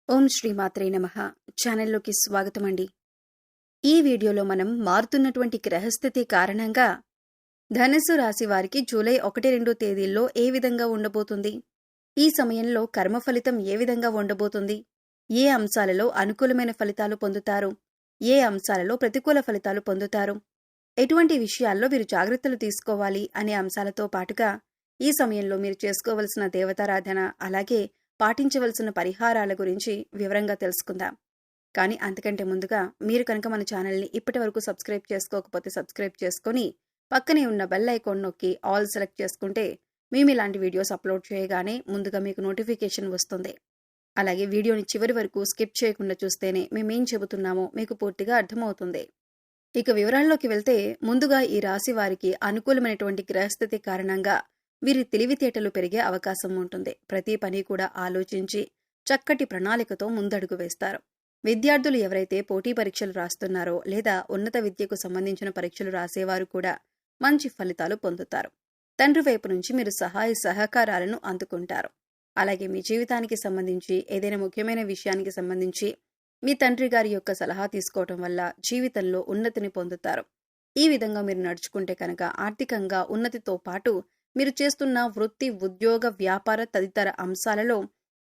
ఓం శ్రీమాత్రే నమః. ఛానల్లోకి స్వాగతం అండి. ఈ వీడియోలో మనం మారుతున్నటువంటి గ్రహస్థితి కారణంగా ధనుస్సు రాశి వారికి జూలై 1-2 తేదీల్లో ఏ విధంగా ఉండబోతుంది, ఈ సమయంలో కర్మ ఫలితం ఏ విధంగా ఉండబోతుంది, ఏ అంశాలలో అనుకూలమైన ఫలితాలు పొందుతారు, ఏ అంశాలలో ప్రతికూల ఫలితాలు పొందుతారు, ఎటువంటి విషయాల్లో వీరు జాగ్రత్తలు తీసుకోవాలి అనే అంశాలతో పాటుగా ఈ సమయంలో మీరు చేసుకోవలసిన దేవతారాధన అలాగే పాటించవలసిన పరిహారాల గురించి వివరంగా తెలుసుకుందాం. కానీ అంతకంటే ముందుగా మీరు కనుక మన ఛానల్ని ఇప్పటి వరకు సబ్స్క్రైబ్ చేసుకోకపోతే సబ్స్క్రైబ్ చేసుకొని పక్కనే ఉన్న బెల్ ఐకాన్ నొక్కి ఆల్ సెలెక్ట్ చేసుకుంటే మేము ఇలాంటి వీడియోస్ అప్లోడ్ చేయగానే ముందుగా మీకు నోటిఫికేషన్ వస్తుంది. అలాగే వీడియోని చివరి వరకు స్కిప్ చేయకుండా చూస్తేనే మేమేం చెబుతున్నామో మీకు పూర్తిగా అర్థమవుతుంది. ఇక వివరాల్లోకి వెళ్తే ముందుగా ఈ రాశి వారికి అనుకూలమైనటువంటి గ్రహస్థితి కారణంగా వీరి తెలివితేటలు పెరిగే అవకాశం ఉంటుంది. ప్రతి పని కూడా ఆలోచించి చక్కటి ప్రణాళికతో ముందడుగు వేస్తారు. విద్యార్థులు ఎవరైతే పోటీ పరీక్షలు రాస్తున్నారో లేదా ఉన్నత విద్యకు సంబంధించిన పరీక్షలు రాసేవారు కూడా మంచి ఫలితాలు పొందుతారు. తండ్రి వైపు నుంచి మీరు సహాయ సహకారాలను అందుకుంటారు. అలాగే మీ జీవితానికి సంబంధించి ఏదైనా ముఖ్యమైన విషయానికి సంబంధించి మీ తండ్రి గారి యొక్క సలహా తీసుకోవటం వల్ల జీవితంలో ఉన్నతిని పొందుతారు. ఈ విధంగా మీరు నడుచుకుంటే కనుక ఆర్థికంగా ఉన్నతితో పాటు మీరు చేస్తున్న వృత్తి, ఉద్యోగ, వ్యాపార తదితర అంశాలలో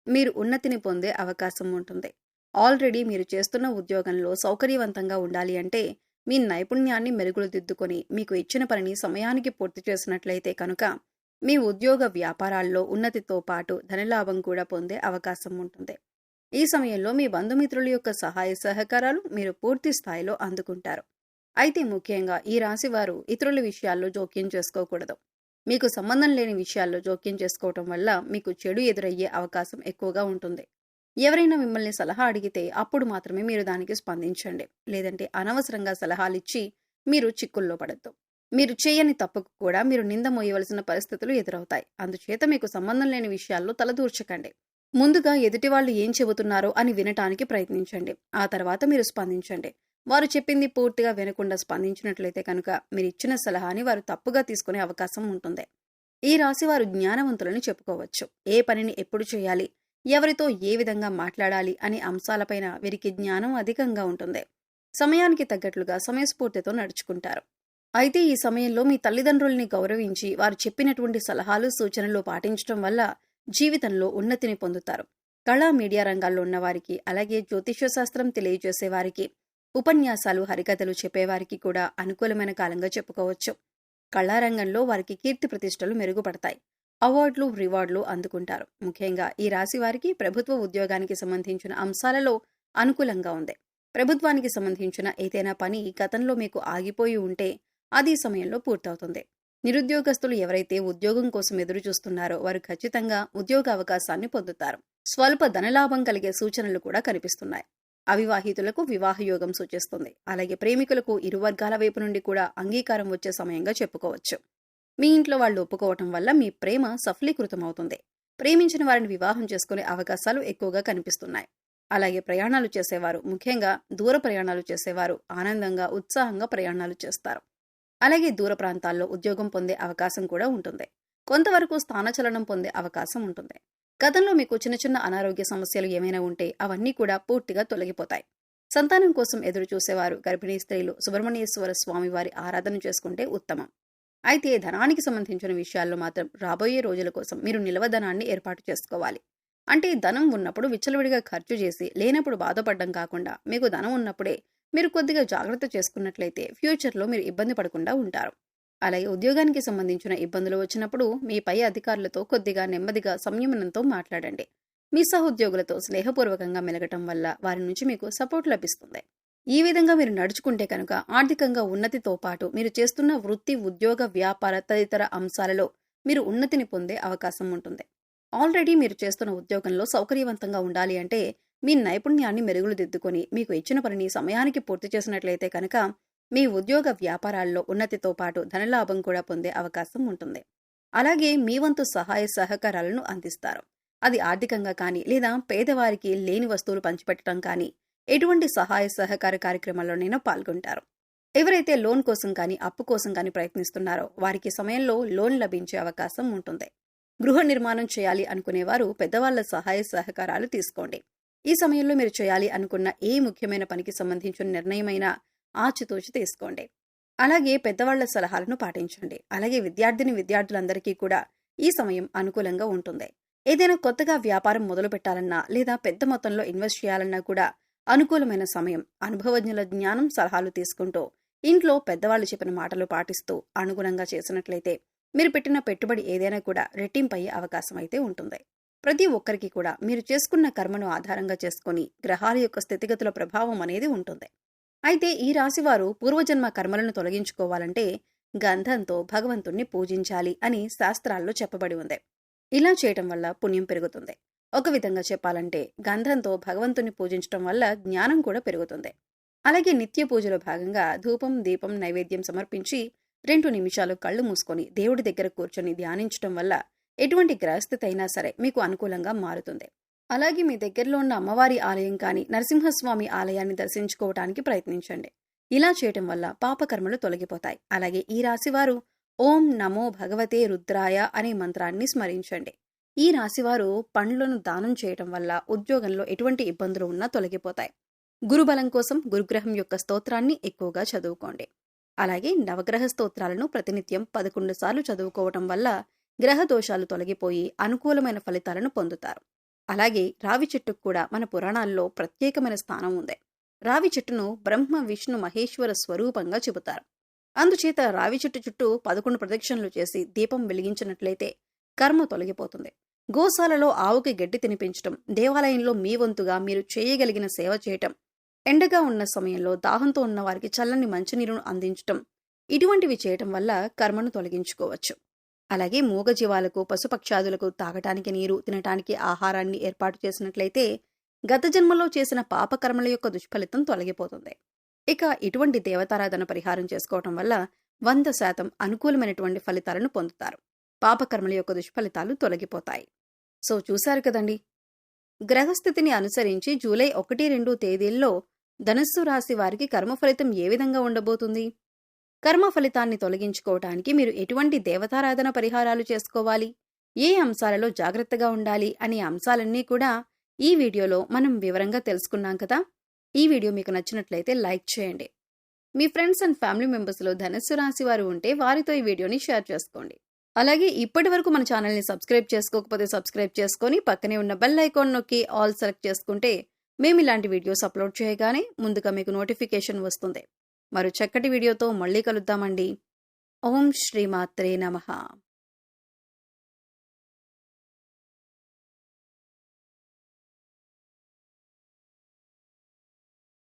మీరు ఉన్నతిని పొందే అవకాశం ఉంటుంది. ఆల్రెడీ మీరు చేస్తున్న ఉద్యోగంలో సౌకర్యవంతంగా ఉండాలి అంటే మీ నైపుణ్యాన్ని మెరుగులు దిద్దుకొని మీకు ఇచ్చిన పనిని సమయానికి పూర్తి చేసినట్లయితే కనుక మీ ఉద్యోగ వ్యాపారాల్లో ఉన్నతితో పాటు ధనలాభం కూడా పొందే అవకాశం ఉంటుంది. ఈ సమయంలో మీ బంధుమిత్రుల యొక్క సహాయ సహకారాలు మీరు పూర్తి స్థాయిలో అందుకుంటారు. అయితే ముఖ్యంగా ఈ రాశి వారు ఇతరుల విషయాల్లో జోక్యం చేసుకోకూడదు. మీకు సంబంధం లేని విషయాల్లో జోక్యం చేసుకోవటం వల్ల మీకు చెడు ఎదురయ్యే అవకాశం ఎక్కువగా ఉంటుంది. ఎవరైనా మిమ్మల్ని సలహా అడిగితే అప్పుడు మాత్రమే మీరు దానికి స్పందించండి. లేదంటే అనవసరంగా సలహాలిచ్చి మీరు చిక్కుల్లో పడద్దు. మీరు చేయని తప్పుకు కూడా మీరు నింద మోయవలసిన పరిస్థితులు ఎదురవుతాయి. అందుచేత మీకు సంబంధం లేని విషయాల్లో తలదూర్చకండి. ముందుగా ఎదుటివాళ్లు ఏం చెబుతున్నారో అని వినటానికి ప్రయత్నించండి. ఆ తర్వాత మీరు స్పందించండి. వారు చెప్పింది పూర్తిగా వినకుండా స్పందించినట్లయితే కనుక మీరు ఇచ్చిన సలహాని వారు తప్పుగా తీసుకునే అవకాశం ఉంటుంది. ఈ రాశి వారు జ్ఞానవంతులని చెప్పుకోవచ్చు. ఏ పనిని ఎప్పుడు చేయాలి, ఎవరితో ఏ విధంగా మాట్లాడాలి అనే అంశాలపైన వీరికి జ్ఞానం అధికంగా ఉంటుంది. సమయానికి తగ్గట్లుగా సమయస్ఫూర్తితో నడుచుకుంటారు. అయితే ఈ సమయంలో మీ తల్లిదండ్రుల్ని గౌరవించి వారు చెప్పినటువంటి సలహాలు, సూచనలు పాటించడం వల్ల జీవితంలో ఉన్నతిని పొందుతారు. కళా, మీడియా రంగాల్లో ఉన్నవారికి, అలాగే జ్యోతిష్య శాస్త్రం తెలియజేసేవారికి, ఉపన్యాసాలు, హరికథలు చెప్పేవారికి కూడా అనుకూలమైన కాలంగా చెప్పుకోవచ్చు. కళారంగంలో వారికి కీర్తి ప్రతిష్టలు మెరుగుపడతాయి. అవార్డులు, రివార్డులు అందుకుంటారు. ముఖ్యంగా ఈ రాశి వారికి ప్రభుత్వ ఉద్యోగానికి సంబంధించిన అంశాలలో అనుకూలంగా ఉంది. ప్రభుత్వానికి సంబంధించిన ఏదైనా పని గతంలో మీకు ఆగిపోయి ఉంటే అది సమయంలో పూర్తవుతుంది. నిరుద్యోగస్తులు ఎవరైతే ఉద్యోగం కోసం ఎదురు చూస్తున్నారో వారు ఖచ్చితంగా ఉద్యోగ అవకాశాన్ని పొందుతారు. స్వల్ప ధనలాభం కలిగే సూచనలు కూడా కనిపిస్తున్నాయి. అవివాహితులకు వివాహ యోగం సూచిస్తుంది. అలాగే ప్రేమికులకు ఇరు వర్గాల వైపు నుండి కూడా అంగీకారం వచ్చే సమయంగా చెప్పుకోవచ్చు. మీ ఇంట్లో వాళ్ళు ఒప్పుకోవటం వల్ల మీ ప్రేమ సఫలీకృతమవుతుంది. ప్రేమించిన వారిని వివాహం చేసుకునే అవకాశాలు ఎక్కువగా కనిపిస్తున్నాయి. అలాగే ప్రయాణాలు చేసేవారు, ముఖ్యంగా దూర ప్రయాణాలు చేసేవారు ఆనందంగా, ఉత్సాహంగా ప్రయాణాలు చేస్తారు. అలాగే దూర ప్రాంతాల్లో ఉద్యోగం పొందే అవకాశం కూడా ఉంటుంది. కొంతవరకు స్థానచలనం పొందే అవకాశం ఉంటుంది. గతంలో మీకు చిన్న చిన్న అనారోగ్య సమస్యలు ఏమైనా ఉంటే అవన్నీ కూడా పూర్తిగా తొలగిపోతాయి. సంతానం కోసం ఎదురు చూసేవారు, గర్భిణీ స్త్రీలు సుబ్రహ్మణ్యేశ్వర స్వామి వారి ఆరాధన చేసుకుంటే ఉత్తమం. అయితే ధనానికి సంబంధించిన విషయాల్లో మాత్రం రాబోయే రోజుల కోసం మీరు నిల్వ ధనాన్ని ఏర్పాటు చేసుకోవాలి. అంటే ధనం ఉన్నప్పుడు విచ్చలవిడిగా ఖర్చు చేసి లేనప్పుడు బాధపడడం కాకుండా మీకు ధనం ఉన్నప్పుడే మీరు కొద్దిగా జాగ్రత్త చేసుకున్నట్లయితే ఫ్యూచర్లో మీరు ఇబ్బంది పడకుండా ఉంటారు. అలాగే ఉద్యోగానికి సంబంధించిన ఇబ్బందులు వచ్చినప్పుడు మీ పై అధికారులతో కొద్దిగా నెమ్మదిగా సంయమనంతో మాట్లాడండి. మీ సహోద్యోగులతో స్నేహపూర్వకంగా మెలగటం వల్ల వారి నుంచి మీకు సపోర్ట్ లభిస్తుంది. ఈ విధంగా మీరు నడుచుకుంటే కనుక ఆర్థికంగా ఉన్నతితో పాటు మీరు చేస్తున్న వృత్తి, ఉద్యోగ, వ్యాపార తదితర అంశాలలో మీరు ఉన్నతిని పొందే అవకాశం ఉంటుంది. ఆల్రెడీ మీరు చేస్తున్న ఉద్యోగంలో సౌకర్యవంతంగా ఉండాలి అంటే మీ నైపుణ్యాన్ని మెరుగులు దిద్దుకొని మీకు ఇచ్చిన పనిని సమయానికి పూర్తి చేసినట్లయితే కనుక మీ ఉద్యోగ వ్యాపారాల్లో ఉన్నతితో పాటు ధనలాభం కూడా పొందే అవకాశం ఉంటుంది. అలాగే మీ వంతు సహాయ సహకారాలను అందిస్తారు. అది ఆర్థికంగా కానీ లేదా పేదవారికి లేని వస్తువులు పంచిపెట్టడం కానీ ఎటువంటి సహాయ సహకార కార్యక్రమాల్లోనైనా పాల్గొంటారు. ఎవరైతే లోన్ కోసం కానీ అప్పు కోసం కానీ ప్రయత్నిస్తున్నారో వారికి సమయంలో లోన్ లభించే అవకాశం ఉంటుంది. గృహ నిర్మాణం చేయాలి అనుకునేవారు పెద్దవాళ్ల సహాయ సహకారాలు తీసుకోండి. ఈ సమయంలో మీరు చేయాలి అనుకున్న ఏ ముఖ్యమైన పనికి సంబంధించిన నిర్ణయమైనా ఆచితూచి తీసుకోండి. అలాగే పెద్దవాళ్ల సలహాలను పాటించండి. అలాగే విద్యార్థులందరికీ కూడా ఈ సమయం అనుకూలంగా ఉంటుంది. ఏదైనా కొత్తగా వ్యాపారం మొదలు పెట్టాలన్నా లేదా పెద్ద మొత్తంలో ఇన్వెస్ట్ చేయాలన్నా కూడా అనుకూలమైన సమయం. అనుభవజ్ఞుల జ్ఞానం, సలహాలు తీసుకుంటూ ఇంట్లో పెద్దవాళ్ళు చెప్పిన మాటలు పాటిస్తూ అనుగుణంగా చేసినట్లయితే మీరు పెట్టిన పెట్టుబడి ఏదైనా కూడా రెట్టింపయ్యే అవకాశం అయితే ఉంటుంది. ప్రతి ఒక్కరికి కూడా మీరు చేసుకున్న కర్మను ఆధారంగా చేసుకుని గ్రహాల యొక్క స్థితిగతుల ప్రభావం అనేది ఉంటుంది. అయితే ఈ రాశివారు పూర్వజన్మ కర్మలను తొలగించుకోవాలంటే గంధంతో భగవంతుణ్ణి పూజించాలి అని శాస్త్రాల్లో చెప్పబడి ఉంది. ఇలా చేయటం వల్ల పుణ్యం పెరుగుతుంది. ఒక విధంగా చెప్పాలంటే గంధంతో భగవంతుణ్ణి పూజించటం వల్ల జ్ఞానం కూడా పెరుగుతుంది. అలాగే నిత్య పూజలో భాగంగా ధూపం, దీపం, నైవేద్యం సమర్పించి 2 నిమిషాలు కళ్ళు మూసుకొని దేవుడి దగ్గర కూర్చొని ధ్యానించటం వల్ల ఎటువంటి గ్రహస్థితి అయినా సరే మీకు అనుకూలంగా మారుతుంది. అలాగే మీ దగ్గరలో ఉన్న అమ్మవారి ఆలయం కానీ నరసింహస్వామి ఆలయాన్ని దర్శించుకోవటానికి ప్రయత్నించండి. ఇలా చేయటం వల్ల పాపకర్మలు తొలగిపోతాయి. అలాగే ఈ రాశివారు ఓం నమో భగవతే రుద్రాయ అనే మంత్రాన్ని స్మరించండి. ఈ రాశివారు పండ్లను దానం చేయటం వల్ల ఉద్యోగంలో ఎటువంటి ఇబ్బందులు ఉన్నా తొలగిపోతాయి. గురుబలం కోసం గురుగ్రహం యొక్క స్తోత్రాన్ని ఎక్కువగా చదువుకోండి. అలాగే నవగ్రహ స్తోత్రాలను ప్రతినిత్యం 11 సార్లు చదువుకోవటం వల్ల గ్రహ దోషాలు తొలగిపోయి అనుకూలమైన ఫలితాలను పొందుతారు. అలాగే రావి చెట్టుకు కూడా మన పురాణాల్లో ప్రత్యేకమైన స్థానం ఉంది. రావి చెట్టును బ్రహ్మ, విష్ణు, మహేశ్వర స్వరూపంగా చెబుతారు. అందుచేత రావి చెట్టు చుట్టూ 11 ప్రదక్షిణలు చేసి దీపం వెలిగించినట్లయితే కర్మ తొలగిపోతుంది. గోశాలలో ఆవుకి గడ్డి తినిపించటం, దేవాలయంలో మీ వంతుగా మీరు చేయగలిగిన సేవ చేయటం, ఎండగా ఉన్న సమయంలో దాహంతో ఉన్న వారికి చల్లని మంచినీరును అందించటం, ఇటువంటివి చేయటం వల్ల కర్మను తొలగించుకోవచ్చు. అలాగే మూగజీవాలకు, పశుపక్షాదులకు తాగటానికి నీరు, తినటానికి ఆహారాన్ని ఏర్పాటు చేసినట్లయితే గత జన్మలో చేసిన పాపకర్మల యొక్క దుష్ఫలితం తొలగిపోతుంది. ఇక ఇటువంటి దేవతారాధన పరిహారం చేసుకోవటం వల్ల 100% అనుకూలమైనటువంటి ఫలితాలను పొందుతారు. పాపకర్మల యొక్క దుష్ఫలితాలు తొలగిపోతాయి. సో చూశారు కదండి, గ్రహస్థితిని అనుసరించి జూలై 1, 2 తేదీల్లో ధనుస్సు రాశి వారికి కర్మఫలితం ఏ విధంగా ఉండబోతుంది? కర్మ ఫలితాన్ని తొలగించుకోవటానికి మీరు ఎటువంటి దేవతారాధన పరిహారాలు చేసుకోవాలి, ఏ అంశాలలో జాగ్రత్తగా ఉండాలి అనే అంశాలన్నీ కూడా ఈ వీడియోలో మనం వివరంగా తెలుసుకున్నాం కదా. ఈ వీడియో మీకు నచ్చినట్లయితే లైక్ చేయండి. మీ ఫ్రెండ్స్ అండ్ ఫ్యామిలీ మెంబర్స్లో ధనుస్సు రాశి వారు ఉంటే వారితో ఈ వీడియోని షేర్ చేసుకోండి. అలాగే ఇప్పటి వరకు మన ఛానల్ని సబ్స్క్రైబ్ చేసుకోకపోతే సబ్స్క్రైబ్ చేసుకొని పక్కనే ఉన్న బెల్ ఐకాన్ నొక్కి ఆల్ సెలెక్ట్ చేసుకుంటే మేము ఇలాంటి వీడియోస్ అప్లోడ్ చేయగానే ముందుగా మీకు నోటిఫికేషన్ వస్తుంది. మరో చక్కటి వీడియోతో మళ్ళీ కలుద్దామండి. ఓం శ్రీమాత్రే నమః.